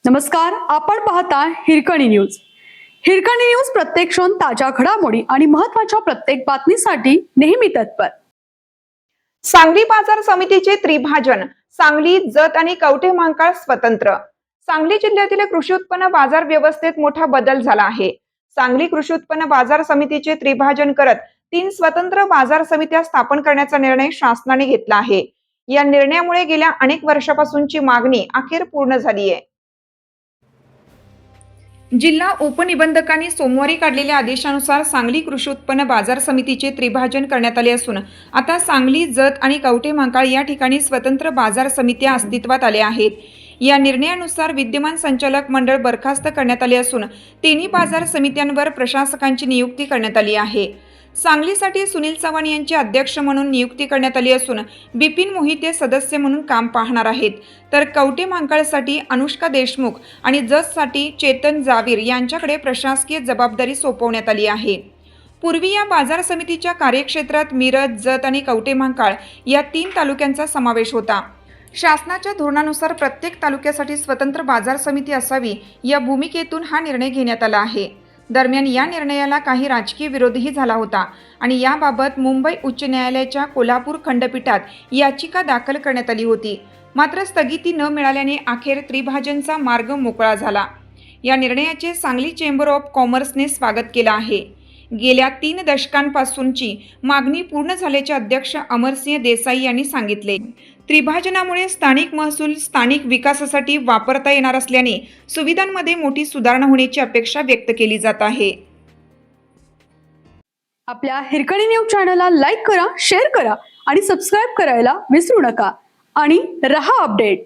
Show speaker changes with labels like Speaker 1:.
Speaker 1: नमस्कार, आपण पाहता हिरकणी न्यूज. हिरकणी न्यूज प्रत्येक क्षण ताज्या घडामोडी आणि महत्त्वाच्या प्रत्येक बातमीसाठी नेहमी तत्पर.
Speaker 2: सांगली बाजार समितीचे त्रिभाजन, सांगली, जत आणि कवठे महांकाळ स्वतंत्र. सांगली जिल्ह्यातील कृषी उत्पन्न बाजार व्यवस्थेत मोठा बदल झाला आहे. सांगली कृषी उत्पन्न बाजार समितीचे त्रिभाजन करत 3 स्वतंत्र बाजार समित्या स्थापन करण्याचा निर्णय शासनाने घेतला आहे. या निर्णयामुळे गेल्या अनेक वर्षापासूनची मागणी अखेर पूर्ण झाली आहे. जिल्हा उपनिबंधकांनी सोमवारी काढलेल्या आदेशानुसार सांगली कृषी उत्पन्न बाजार समितीचे त्रिभाजन करण्यात आले असून आता सांगली, जत आणि कवठे महांकाळ या ठिकाणी स्वतंत्र बाजार समित्या अस्तित्वात आल्या आहेत. या निर्णयानुसार विद्यमान संचालक मंडळ बरखास्त करण्यात आले असून तिन्ही बाजार समित्यांवर प्रशासकांची नियुक्ती करण्यात आली आहे. सांगलीसाठी सुनील चव्हाण यांची अध्यक्ष म्हणून नियुक्ती करण्यात आली असून बिपिन मोहिते सदस्य म्हणून काम पाहणार आहेत. तर कवठे महांकाळसाठी अनुष्का देशमुख आणि जतसाठी चेतन जावीर यांच्याकडे प्रशासकीय जबाबदारी सोपवण्यात आली आहे. पूर्वी या बाजार समितीच्या कार्यक्षेत्रात मिरज, जत आणि कवठे महांकाळ या 3 तालुक्यांचा समावेश होता. शासनाच्या धोरणानुसार प्रत्येक तालुक्यासाठी स्वतंत्र बाजार समिती असावी या भूमिकेतून हा निर्णय घेण्यात आला आहे. दरम्यान या निर्णयाला काही राजकीय विरोधही झाला होता आणि याबाबत मुंबई उच्च न्यायालयाच्या कोल्हापूर खंडपीठात याचिका दाखल करण्यात आली होती. मात्र स्थगिती न मिळाल्याने अखेर त्रिभाजनचा मार्ग मोकळा झाला. या निर्णयाचे सांगली चेंबर ऑफ कॉमर्सने स्वागत केलं आहे. गेल्या 3 दशकांपासूनची मागणी पूर्ण झाल्याचे अध्यक्ष अमरसिंह देसाई यांनी सांगितले. त्रिभाजनामुळे स्थानिक महसूल स्थानिक विकासासाठी वापरता येणार असल्याने सुविधांमध्ये मोठी सुधारणा होण्याची अपेक्षा व्यक्त केली जात आहे.
Speaker 1: आपल्या हिरकणी न्यूज चॅनलला लाईक करा, शेअर करा आणि सबस्क्राईब करायला विसरू नका आणि रहा अपडेट.